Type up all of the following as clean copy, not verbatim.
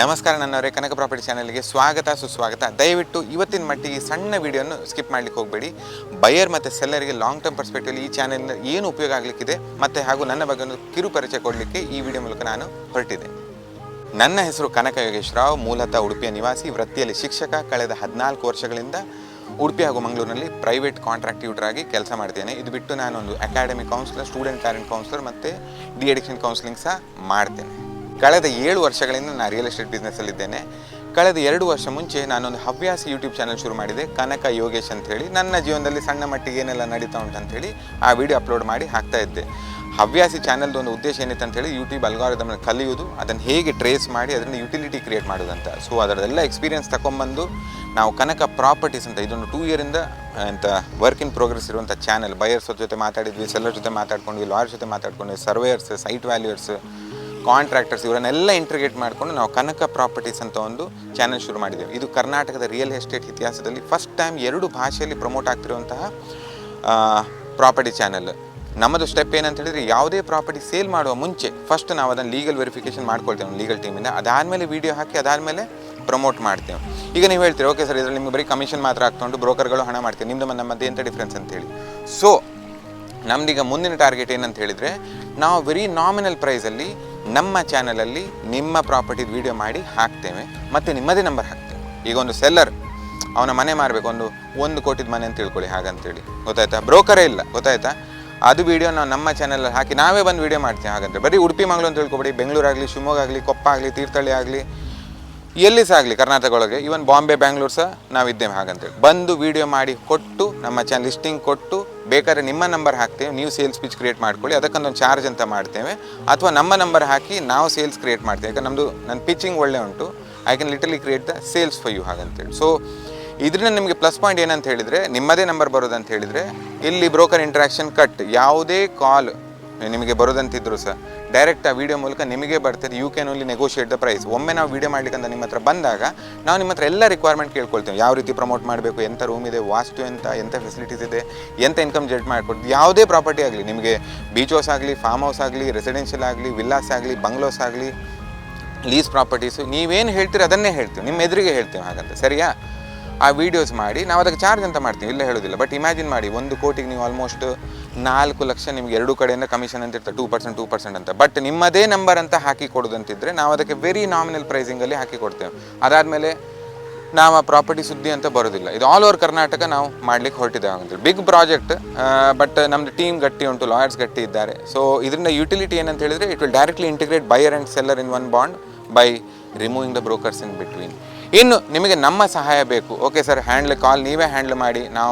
ನಮಸ್ಕಾರ ನನ್ನವರೇ, ಕನಕ ಪ್ರಾಪರ್ಟಿ ಚಾನಲ್ಗೆ ಸ್ವಾಗತ ಸುಸ್ವಾಗತ. ದಯವಿಟ್ಟು ಇವತ್ತಿನ ಮಟ್ಟಿಗೆ ಸಣ್ಣ ವಿಡಿಯೋನ ಸ್ಕಿಪ್ ಮಾಡಲಿಕ್ಕೆ ಹೋಗಬೇಡಿ. ಬಯರ್ ಮತ್ತು ಸೆಲ್ಲರ್ಗೆ ಲಾಂಗ್ ಟರ್ಮ್ ಪರ್ಸ್ಪೆಕ್ಟಿವಲ್ಲಿ ಈ ಚಾನೆಲ್ನ ಏನು ಉಪಯೋಗ ಆಗಲಿಕ್ಕಿದೆ ಮತ್ತು ಹಾಗೂ ನನ್ನ ಬಗ್ಗೆ ಒಂದು ಕಿರು ಪರಿಚಯ ಕೊಡಲಿಕ್ಕೆ ಈ ವಿಡಿಯೋ ಮೂಲಕ ನಾನು ಹೊರಟಿದೆ. ನನ್ನ ಹೆಸರು ಕನಕ ಯೋಗೇಶ್ ರಾವ್, ಮೂಲತಃ ಉಡುಪಿಯ ನಿವಾಸಿ, ವೃತ್ತಿಯಲ್ಲಿ ಶಿಕ್ಷಕ. ಕಳೆದ 14 ವರ್ಷಗಳಿಂದ ಉಡುಪಿ ಹಾಗೂ ಮಂಗಳೂರಿನಲ್ಲಿ ಪ್ರೈವೇಟ್ ಕಾಂಟ್ರಾಕ್ಟ್ ಟ್ಯೂಟರ್ ಆಗಿ ಕೆಲಸ ಮಾಡ್ತೇನೆ. ಇದು ಬಿಟ್ಟು ನಾನೊಂದು academy counsellor, student parent counsellor ಮತ್ತು ಡಿ ಅಡಿಕ್ಷನ್ ಕೌನ್ಸಿಲಿಂಗ್ ಸಹ ಮಾಡ್ತೇನೆ. ಕಳೆದ 7 ವರ್ಷಗಳಿಂದ ನಾನು ರಿಯಲ್ ಎಸ್ಟೇಟ್ ಬಿಸ್ನೆಸ್ಸಲ್ಲಿದ್ದೇನೆ. ಕಳೆದ 2 ವರ್ಷ ಮುಂಚೆ ನಾನೊಂದು ಹವ್ಯಾಸಿ ಯೂಟ್ಯೂಬ್ ಚಾನಲ್ ಶುರು ಮಾಡಿದೆ, ಕನಕ ಯೋಗೇಶ್ ಅಂಥೇಳಿ. ನನ್ನ ಜೀವನದಲ್ಲಿ ಸಣ್ಣ ಮಟ್ಟಿಗೆ ಏನೆಲ್ಲ ನಡೀತಾ ಉಂಟು ಅಂಥೇಳಿ ಆ ವಿಡಿಯೋ ಅಪ್ಲೋಡ್ ಮಾಡಿ ಹಾಕ್ತಾ ಇದ್ದೆ. ಹವ್ಯಾಸಿ ಚಾನಲ್ದು ಒಂದು ಉದ್ದೇಶ ಏನಿತ್ತು ಅಂತೇಳಿ ಯೂಟ್ಯೂಬ್ ಅಲ್ಗಾರಿದಮ್ನ ಕಲಿಯೋದು, ಅದನ್ನು ಹೇಗೆ ಟ್ರೇಸ್ ಮಾಡಿ ಅದರಿಂದ ಯುಟಿಲಿಟಿ ಕ್ರಿಯೇಟ್ ಮಾಡೋದಂತ. ಸೊ ಅದರದೆಲ್ಲ ಎಕ್ಸ್ಪೀರಿಯನ್ಸ್ ತಗೊಂಬಂದು ನಾವು ಕನಕ ಪ್ರಾಪರ್ಟೀಸ್ ಅಂತ ಇದೊಂದು 2 ಇಯರಿಂದ ಅಂತ ವರ್ಕ್ ಇನ್ ಪ್ರೋಗ್ರೆಸ್ ಇರುವಂಥ ಚಾನಲ್. ಬಯರ್ಸ್ ಜೊತೆ ಮಾತಾಡಿದ್ವಿ, ಸೆಲ್ಲರ್ ಜೊತೆ ಮಾತಾಡ್ಕೊಂಡ್ವಿ, ಲಾಯರ್ ಜೊತೆ ಮಾತಾಡ್ಕೊಂಡ್ವಿ, ಸರ್ವೇಯರ್ಸ್, ಸೈಟ್ ವ್ಯಾಲ್ಯೂಯರ್ಸ್, ಕಾಂಟ್ರಾಕ್ಟರ್ಸ್ ಇವರನ್ನೆಲ್ಲ ಇಂಟ್ರಿಗೇಟ್ ಮಾಡಿಕೊಂಡು ನಾವು ಕನಕ ಪ್ರಾಪರ್ಟೀಸ್ ಅಂತ ಒಂದು ಚಾನಲ್ ಶುರು ಮಾಡಿದ್ದೇವೆ. ಇದು ಕರ್ನಾಟಕದ ರಿಯಲ್ ಎಸ್ಟೇಟ್ ಇತಿಹಾಸದಲ್ಲಿ ಫಸ್ಟ್ ಟೈಮ್ 2 ಭಾಷೆಯಲ್ಲಿ ಪ್ರಮೋಟ್ ಆಗ್ತಿರುವಂತಹ ಪ್ರಾಪರ್ಟಿ ಚಾನಲ್. ನಮ್ಮದು ಸ್ಟೆಪ್ ಏನಂತ ಹೇಳಿದರೆ, ಯಾವುದೇ ಪ್ರಾಪರ್ಟಿ ಸೇಲ್ ಮಾಡುವ ಮುಂಚೆ ಫಸ್ಟ್ ನಾವು ಅದನ್ನು ಲೀಗಲ್ ವೆರಿಫಿಕೇಷನ್ ಮಾಡ್ಕೊಳ್ತೇವೆ ಲೀಗಲ್ ಟೀಮಿಂದ. ಅದಾದಮೇಲೆ ವೀಡಿಯೋ ಹಾಕಿ ಅದಾದಮೇಲೆ ಪ್ರಮೋಟ್ ಮಾಡ್ತೇವೆ. ಈಗ ನೀವು ಹೇಳ್ತೀರಿ, ಓಕೆ ಸರ್, ಇದರಲ್ಲಿ ನಿಮಗೆ ಬರೀ ಕಮಿಷನ್ ಮಾತ್ರ ಆಗ್ತೊಂಡು ಬ್ರೋಕರ್ಗಳು ಹಣ ಮಾಡ್ತೀವಿ, ನಿಮ್ಮದು ನಮ್ಮದು ಎಂಥ ಡಿಫ್ರೆನ್ಸ್ ಅಂತೇಳಿ. ಸೊ ನಮ್ದೀಗ ಮುಂದಿನ ಟಾರ್ಗೆಟ್ ಏನಂತ ಹೇಳಿದರೆ, ನಾವು ವೆರಿ ನಾಮಿನಲ್ ಪ್ರೈಸಲ್ಲಿ ನಮ್ಮ ಚಾನಲಲ್ಲಿ ನಿಮ್ಮ ಪ್ರಾಪರ್ಟಿದು ವೀಡಿಯೋ ಮಾಡಿ ಹಾಕ್ತೇವೆ ಮತ್ತು ನಿಮ್ಮದೇ ನಂಬರ್ ಹಾಕ್ತೇವೆ. ಈಗ ಒಂದು ಸೆಲ್ಲರ್ ಅವನ ಮನೆ ಮಾರಬೇಕು, ಒಂದು ಕೋಟಿದ ಮನೆ ಅಂತ ತಿಳ್ಕೊಳ್ಳಿ, ಹಾಗಂತೇಳಿ, ಗೊತ್ತಾಯ್ತಾ? ಬ್ರೋಕರೇ ಇಲ್ಲ, ಗೊತ್ತಾಯ್ತಾ? ಅದು ವೀಡಿಯೋ ನಾವು ನಮ್ಮ ಚಾನಲಲ್ಲಿ ಹಾಕಿ ನಾವೇ ಬಂದು ವೀಡಿಯೋ ಮಾಡ್ತೀವಿ. ಹಾಗಂತ ಬರೀ ಉಡುಪಿ ಮಂಗಳೂರು ಅಂತ ತಿಳ್ಕೊಬೇಡಿ, ಬೆಂಗಳೂರಾಗಲಿ, ಶಿವಮೊಗ್ಗ ಆಗಲಿ, ಕೊಪ್ಪ ಆಗಲಿ, ತೀರ್ಥಹಳ್ಳಿ ಆಗಲಿ, ಎಲ್ಲಿ ಸಹ ಆಗಲಿ ಕರ್ನಾಟಕ ಒಳಗೆ, ಈವನ್ ಬಾಂಬೆ, ಬ್ಯಾಂಗ್ಳೂರು ಸಹ ನಾವಿದ್ದೇವೆ. ಹಾಗಂತೇಳಿ ಬಂದು ವೀಡಿಯೋ ಮಾಡಿ ಕೊಟ್ಟು ನಮ್ಮ ಚಾನಲ್ ಲಿಸ್ಟಿಂಗ್ ಕೊಟ್ಟು, ಬೇಕಾದ್ರೆ ನಿಮ್ಮ ನಂಬರ್ ಹಾಕ್ತೇವೆ, ನೀವು ಸೇಲ್ಸ್ ಪಿಚ್ ಕ್ರಿಯೇಟ್ ಮಾಡ್ಕೊಳ್ಳಿ, ಅದಕ್ಕೊಂದೊಂದು ಚಾರ್ಜ್ ಅಂತ ಮಾಡ್ತೇವೆ. ಅಥವಾ ನಮ್ಮ ನಂಬರ್ ಹಾಕಿ ನಾವು ಸೇಲ್ಸ್ ಕ್ರಿಯೇಟ್ ಮಾಡ್ತೇವೆ. ಯಾಕಂದ್ರೆ ನನ್ನ ಪಿಚ್ಚಿಂಗ್ ಒಳ್ಳೆ ಉಂಟು, I can literally create the sales for you ಹಾಗಂತೇಳಿ. ಸೊ ಇದರಿಂದ ನಿಮಗೆ ಪ್ಲಸ್ ಪಾಯಿಂಟ್ ಏನಂತ ಹೇಳಿದರೆ, ನಿಮ್ಮದೇ ನಂಬರ್ ಬರೋದಂತ ಹೇಳಿದರೆ ಇಲ್ಲಿ ಬ್ರೋಕರ್ ಇಂಟ್ರಾಕ್ಷನ್ ಕಟ್. ಯಾವುದೇ ಕಾಲ್ ನಿಮಗೆ ಬರೋದಂತಿದ್ರು ಸಹ ಡೈರೆಕ್ಟ್ ಆ ವಿಡಿಯೋ ಮೂಲಕ ನಿಮಗೆ ಬರ್ತದೆ. You can only negotiate the price. ಒಮ್ಮೆ ನಾವು ವೀಡಿಯೋ ಮಾಡಲಿಕ್ಕಂತ ನಿಮ್ಮ ಹತ್ರ ಬಂದಾಗ ನಾವು ನಿಮ್ಮ ಹತ್ರ ಎಲ್ಲ ರಿಕ್ವೈರ್ಮೆಂಟ್ ಕೇಳ್ಕೊಳ್ತೇವೆ. ಯಾವ ರೀತಿ ಪ್ರಮೋಟ್ ಮಾಡಬೇಕು, ಎಂಥ ರೂಮ್ ಇದೆ, ವಾಸ್ತು ಎಂಥ ಫೆಸಿಲಿಟೀಸ್ ಇದೆ, ಎಂಥ ಇನ್ಕಮ್ ಜಡ್ ಮಾಡಿಕೊಡ್ತೀವಿ. ಯಾವುದೇ ಪ್ರಾಪರ್ಟಿ ಆಗಲಿ, ನಿಮಗೆ ಬೀಚ್ ಹೌಸ್ ಆಗಲಿ, ಫಾರ್ಮ್ ಹೌಸ್ ಆಗಲಿ, ರೆಸಿಡೆನ್ಷಿಯಲ್ ಆಗಲಿ, ವಿಲ್ಲಾಸ್ ಆಗಲಿ, ಬಂಗ್ಲೋಸ್ ಆಗಲಿ, ಲೀಸ್ ಪ್ರಾಪರ್ಟೀಸು, ನೀವೇನು ಹೇಳ್ತೀರಿ ಅದನ್ನೇ ಹೇಳ್ತೀವಿ, ನಿಮ್ಮ ಎದುರಿಗೆ ಹೇಳ್ತೇವೆ. ಹಾಗಂತ ಸರಿಯಾ? ಆ ವೀಡಿಯೋಸ್ ಮಾಡಿ ನಾವು ಅದಕ್ಕೆ ಚಾರ್ಜ್ ಅಂತ ಮಾಡ್ತೀವಿ, ಇಲ್ಲ ಹೇಳೋದಿಲ್ಲ. ಬಟ್ ಇಮ್ಯಾಜಿನ್ ಮಾಡಿ, 1 ಕೋಟಿಗೆ ನೀವು ಆಲ್ಮೋಸ್ಟ್ 4 ಲಕ್ಷ ನಿಮಗೆ 2 ಕಡೆಯಿಂದ ಕಮಿಷನ್ ಅಂತ ಇರ್ತದೆ, 2% ಅಂತ. ಬಟ್ ನಿಮ್ಮದೇ ನಂಬರ್ ಅಂತ ಹಾಕಿ ಕೊಡೋದಂತಿದ್ರೆ ನಾವು ಅದಕ್ಕೆ ವೆರಿ ನಾಮಿನಲ್ ಪ್ರೈಸಿಂಗಲ್ಲಿ ಹಾಕಿ ಕೊಡ್ತೇವೆ. ಅದಾದಮೇಲೆ ನಾವು ಆ ಪ್ರಾಪರ್ಟಿ ಸುದ್ದಿ ಅಂತ ಬರೋದಿಲ್ಲ. ಇದು ಆಲ್ ಓವರ್ ಕರ್ನಾಟಕ ನಾವು ಮಾಡ್ಲಿಕ್ಕೆ ಹೊರಟಿದ್ದೇವೆ ಅಂತೇಳಿ. ಬಿಗ್ ಪ್ರಾಜೆಕ್ಟ್, ಬಟ್ ನಮ್ಮದು ಟೀಮ್ ಗಟ್ಟಿ ಉಂಟು, ಲಾಯರ್ಸ್ ಗಟ್ಟಿ ಇದ್ದಾರೆ. ಸೊ ಇದರಿಂದ ಯುಟಿಲಿಟಿ ಏನಂತ ಹೇಳಿದರೆ, it will directly integrate buyer and seller in one bond by removing the brokers in between. ಇನ್ನು ನಿಮಗೆ ನಮ್ಮ ಸಹಾಯ ಬೇಕು, ಓಕೆ ಸರ್, ಕಾಲ್ ನೀವೇ ಹ್ಯಾಂಡ್ಲ್ ಮಾಡಿ,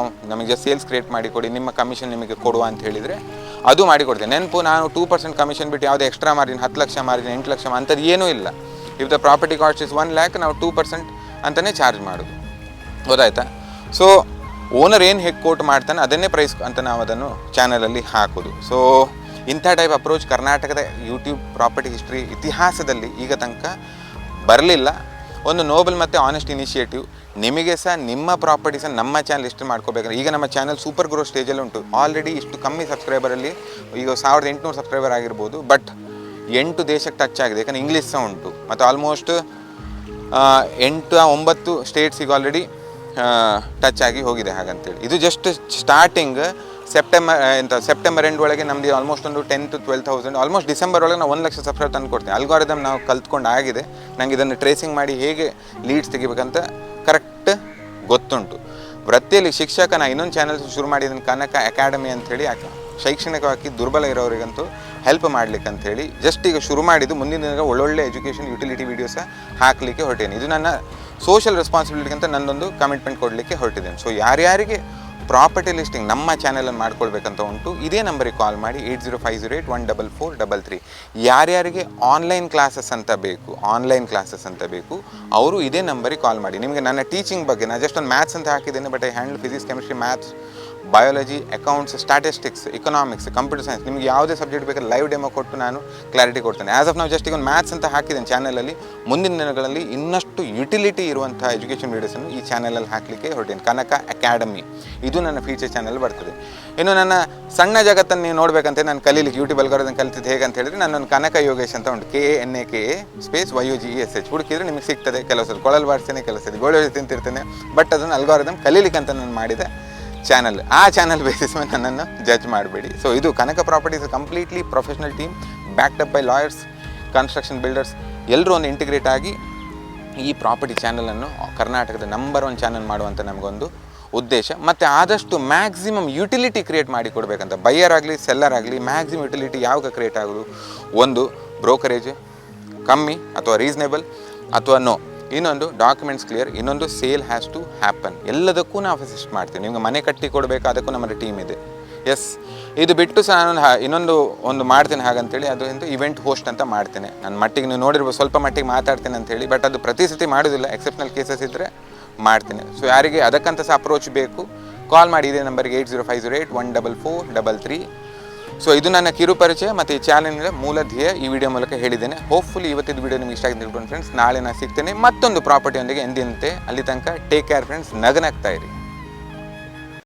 ನಮಗೆ ಜಸ್ಟ್ ಸೇಲ್ಸ್ ಕ್ರಿಯೇಟ್ ಮಾಡಿ ಕೊಡಿ, ನಿಮ್ಮ ಕಮಿಷನ್ ನಿಮಗೆ ಕೊಡುವ ಅಂತ ಹೇಳಿದರೆ ಅದು ಮಾಡಿಕೊಡ್ತೇನೆ. ನೆನಪು, ನಾನು 2% ಕಮಿಷನ್ ಬಿಟ್ಟು ಯಾವುದೇ extra margin, 10 lakh margin, 8 lakh ಅಂಥದ್ದು ಏನೂ ಇಲ್ಲ. If the property cost is 1 lakh, ನಾವು 2% ಅಂತಲೇ ಚಾರ್ಜ್ ಮಾಡೋದು, ಗೊತ್ತಾಯ್ತಾ? ಸೊ ಓನರ್ ಏನು ಹೇಗೆ ಕೋಟ್ ಮಾಡ್ತಾನೆ ಅದನ್ನೇ ಪ್ರೈಸ್ ಅಂತ ನಾವು ಅದನ್ನು ಚಾನಲಲ್ಲಿ ಹಾಕೋದು. ಸೊ ಇಂಥ ಟೈಪ್ ಅಪ್ರೋಚ್ ಕರ್ನಾಟಕದ ಯೂಟ್ಯೂಬ್ ಪ್ರಾಪರ್ಟಿ ಹಿಸ್ಟ್ರಿ ಇತಿಹಾಸದಲ್ಲಿ ಈಗ ತನಕ ಬರಲಿಲ್ಲ. ಒಂದು ನೋಬಲ್ ಮತ್ತು ಆನೆಸ್ಟ್ ಇನಿಷಿಯೇಟಿವ್. ನಿಮಗೆ ಸಹ ನಿಮ್ಮ ಪ್ರಾಪರ್ಟೀಸನ್ನು ನಮ್ಮ ಚಾನಲ್ ಲಿಸ್ಟ್ ಮಾಡ್ಕೋಬೇಕಂದ್ರೆ, ಈಗ ನಮ್ಮ ಚಾನಲ್ ಸೂಪರ್ ಗ್ರೋ ಸ್ಟೇಜಲ್ಲಿ ಉಂಟು. ಆಲ್ರೆಡಿ ಇಷ್ಟು ಕಮ್ಮಿ ಸಬ್ಸ್ಕ್ರೈಬರಲ್ಲಿ ಈಗ 1800 ಸಬ್ಸ್ಕ್ರೈಬರ್ ಆಗಿರ್ಬೋದು. ಬಟ್ 8 ದೇಶಕ್ಕೆ ಟಚ್ ಆಗಿದೆ, ಯಾಕಂದರೆ ಇಂಗ್ಲೀಷ್ ಸಹ ಉಂಟು. ಮತ್ತು ಆಲ್ಮೋಸ್ಟ್ 8-9 ಸ್ಟೇಟ್ಸಿಗೆ ಆಲ್ರೆಡಿ ಟಚ್ ಆಗಿ ಹೋಗಿದೆ. ಹಾಗಂತೇಳಿ ಇದು ಜಸ್ಟ್ ಸ್ಟಾರ್ಟಿಂಗ್. ಸೆಪ್ಟೆಂಬರ್ ಎಂಡ್ ಒಳಗೆ ನಮ್ಮದು ಆಲ್ಮೋಸ್ಟ್ ಒಂದು 10,000 to 12,000, ಆಲ್ಮೋಸ್ಟ್ ಡಿಸೆಂಬರ್ ಒಳಗೆ ನಾವು 1 ಲಕ್ಷ ಸಬ್ಸ್ಕ್ರೈಬ್ ತಂದು ಕೊಡ್ತೀನಿ. ಅಲ್ಗಾರಿದಮ್ ನಾವು ಕಲ್ತ್ಕೊಂಡು ಆಗಿದೆ. ನನಗೆ ಇದನ್ನು ಟ್ರೇಸಿಂಗ್ ಮಾಡಿ ಹೇಗೆ ಲೀಡ್ಸ್ ತೆಗಿಬೇಕಂತ ಕರೆಕ್ಟ್ ಗೊತ್ತುಂಟು. ವೃತ್ತಿಯಲ್ಲಿ ಶಿಕ್ಷಕ. ನಾನು ಇನ್ನೊಂದು ಚಾನಲ್ ಶುರು ಮಾಡಿದ್ದೀನಿ, ಕನಕ ಅಕಾಡೆಮಿ ಅಂಥೇಳಿ. ಶೈಕ್ಷಣಿಕವಾಗಿ ದುರ್ಬಲ ಇರೋರಿಗಂತೂ ಹೆಲ್ಪ್ ಮಾಡ್ಲಿಕ್ಕೆ ಅಂಥೇಳಿ ಜಸ್ಟ್ ಈಗ ಶುರು ಮಾಡಿದ್ದು. ಮುಂದಿನ ದಿನ ಒಳ್ಳೊಳ್ಳೆ ಎಜುಕೇಷನ್ ಯುಟಿಲಿಟಿ ವೀಡಿಯೋಸ ಹಾಕಲಿಕ್ಕೆ ಹೊರಟೇನೆ. ಇದು ನನ್ನ ಸೋಷಿಯಲ್ ರೆಸ್ಪಾನ್ಸಿಬಿಲಿಟಿ ಅಂತ ನನ್ನೊಂದು ಕಮಿಟ್ಮೆಂಟ್ ಕೊಡಲಿಕ್ಕೆ ಹೊರಟಿದ್ದೇನೆ. ಸೊ ಯಾರ್ಯಾರಿಗೆ ಪ್ರಾಪರ್ಟಿ ಲಿಸ್ಟಿಂಗ್ ನಮ್ಮ ಚಾನಲಲ್ಲಿ ಮಾಡ್ಕೊಳ್ಬೇಕಂತ ಉಂಟು, ಇದೇ ನಂಬರಿಗೆ ಕಾಲ್ ಮಾಡಿ, 8050814433. ಯಾರ್ಯಾರಿಗೆ ಆನ್ಲೈನ್ ಕ್ಲಾಸಸ್ ಅಂತ ಬೇಕು ಅವರು ಇದೇ ನಂಬರಿಗೆ ಕಾಲ್ ಮಾಡಿ. ನಿಮಗೆ ನನ್ನ ಟೀಚಿಂಗ್ ಬಗ್ಗೆ, ನಾನು ಜಸ್ಟ್ ಒಂದು ಮ್ಯಾಥ್ಸ್ ಅಂತ ಹಾಕಿದ್ದೇನೆ, but I handle physics, chemistry, maths, biology, accounts, statistics, economics, computer science, ನಿಮಗೆ ಯಾವುದೇ ಸಬ್ಜೆಕ್ಟ್ ಬೇಕಾದ್ರೆ ಲೈವ್ ಡೆಮೋ ಕೊಟ್ಟು ನಾನು ಕ್ಲಾರಿಟಿ ಕೊಡ್ತೇನೆ. ಆ್ಯಸ್ ಆಫ್ ನಾವು ಜಸ್ಟ್ ಈಗ ಒಂದು ಮ್ಯಾಥ್ಸ್ ಅಂತ ಹಾಕಿದ್ದೇನೆ ಚಾನಲಲ್ಲಿ. ಮುಂದಿನ ದಿನಗಳಲ್ಲಿ ಇನ್ನಷ್ಟು ಯುಟಿಲಿಟಿ ಇರುವಂಥ ಎಜುಕೇಷನ್ ವೀಡಿಯೋಸನ್ನು ಈ ಚಾನಲಲ್ಲಿ ಹಾಕಲಿಕ್ಕೆ ಹೊರಟೇನೆ. ಕನಕ ಅಕಾಡೆಮಿ ಇದು ನನ್ನ ಫ್ಯೂಚರ್ ಚಾನಲ್ ಬರ್ತದೆ. ಇನ್ನು ನನ್ನ ಸಣ್ಣ ಜಗತ್ತನ್ನು ನೀವು ನೋಡಬೇಕಂತ ನಾನು ಕಲೀಲಿಕ್ಕೆ ಯೂಟ್ಯೂಬ್ ಅಲ್ಗೋರಿದಮ್ ಕಲಿತಿದ್ದು ಹೇಗೆ ಅಂತ ಹೇಳಿದ್ರೆ, ನನ್ನೊಂದು ಕನಕ ಯೋಗೇಶ್ ಅಂತ ಉಂಟು, KNAKA ಹುಡುಕಿದ್ರೆ ನಿಮಗೆ ಸಿಗ್ತದೆ. ಕೆಲವು ಸಲ ಕೊಳಲು ಬಾರಿಸ್ತೇನೆ, ಕೆಲವು ಸಲ ಗೋಳಿ ತಿಂತಿರ್ತೇನೆ, ಬಟ್ ಅದನ್ನು ಅಲ್ಗೋರಿದಮ್ ಕಲೀಲಿಕ್ಕೆ ಅಂತ ನಾನು ಮಾಡಿದ ಚಾನಲ್. ಆ ಚಾನಲ್ ಬೇಸಿಸ್ ಮೇಲೆ ನನ್ನನ್ನು ಜಡ್ಜ್ ಮಾಡಬೇಡಿ. ಸೊ ಇದು Kanaka properties completely professional team, backed up by lawyers, construction builders, ಎಲ್ಲರೂ ಒಂದು ಇಂಟಿಗ್ರೇಟ್ ಆಗಿ ಈ ಪ್ರಾಪರ್ಟಿ ಚಾನಲನ್ನು ಕರ್ನಾಟಕದ ನಂಬರ್ 1 ಚಾನಲ್ ಮಾಡುವಂಥ ನಮಗೊಂದು ಉದ್ದೇಶ. ಮತ್ತು ಆದಷ್ಟು ಮ್ಯಾಕ್ಸಿಮಮ್ ಯುಟಿಲಿಟಿ ಕ್ರಿಯೇಟ್ ಮಾಡಿ ಕೊಡಬೇಕಂತ. ಬೈಯರ್ ಆಗಲಿ ಸೆಲ್ಲರ್ ಆಗಲಿ ಮ್ಯಾಕ್ಸಿಮಮ್ ಯುಟಿಲಿಟಿ ಯಾವಾಗ ಕ್ರಿಯೇಟ್ ಆಗೋದು, ಒಂದು ಬ್ರೋಕರೇಜ್ ಕಮ್ಮಿ ಅಥವಾ ರೀಸನೇಬಲ್ ಅಥವಾ ನೋ, ಇನ್ನೊಂದು ಡಾಕ್ಯುಮೆಂಟ್ಸ್ ಕ್ಲಿಯರ್, ಇನ್ನೊಂದು ಸೇಲ್ ಹ್ಯಾಸ್ ಟು ಹ್ಯಾಪನ್. ಎಲ್ಲದಕ್ಕೂ ನಾವು ಅಸಿಸ್ಟ್ ಮಾಡ್ತೀವಿ. ನಿಮಗೆ ಮನೆ ಕಟ್ಟಿ ಕೊಡಬೇಕು, ಅದಕ್ಕೂ ನಮ್ಮ ಟೀಮ್ ಇದೆ. ಎಸ್, ಇದು ಬಿಟ್ಟು ಸಹ ನಾನು ಇನ್ನೊಂದು ಮಾಡ್ತೇನೆ ಹಾಗಂತೇಳಿ, ಅದು ಎಂದು ಇವೆಂಟ್ ಹೋಸ್ಟ್ ಅಂತ ಮಾಡ್ತೇನೆ. ನನ್ನ ಮಟ್ಟಿಗೆ ನೀವು ನೋಡಿರ್ಬೋದು, ಸ್ವಲ್ಪ ಮಟ್ಟಿಗೆ ಮಾತಾಡ್ತೇನೆ ಅಂತೇಳಿ, ಬಟ್ ಅದು ಪ್ರತಿ ಸತಿ ಮಾಡೋದಿಲ್ಲ. ಎಕ್ಸೆಪ್ಷನಲ್ ಕೇಸಸ್ ಇದ್ದರೆ ಮಾಡ್ತೇನೆ. ಸೊ ಯಾರಿಗೆ ಅದಕ್ಕಂತ ಸಹ ಅಪ್ರೋಚ್ ಬೇಕು, ಕಾಲ್ ಮಾಡಿ ಇದೇ ನಂಬರ್ಗೆ 8050814433. ಸೊ ಇದು ನನ್ನ ಕಿರು ಪರಿಚಯ ಮತ್ತು ಈ ಚಾನಲ್ನ ಮೂಲ ಧ್ಯೇಯ ಈ ವಿಡಿಯೋ ಮೂಲಕ ಹೇಳಿದ್ದೇನೆ. ಹೋಪ್ಫುಲಿ ಇವತ್ತಿನ ವಿಡಿಯೋ ನಿಮಗೆ ಇಷ್ಟ ಆಗಿದೆ ತಿಳ್ಕೊಂಡು ಫ್ರೆಂಡ್ಸ್. ನಾಳೆ ನಾನು ಸಿಗ್ತೇನೆ ಮತ್ತೊಂದು ಪ್ರಾಪರ್ಟಿಯೊಂದಿಗೆ ಎಂದಿನಂತೆ. ಅಲ್ಲಿ ತನಕ ಟೇಕ್ ಕೇರ್ ಫ್ರೆಂಡ್ಸ್, ನಗನಾಗ್ತಾ ಇರಿ.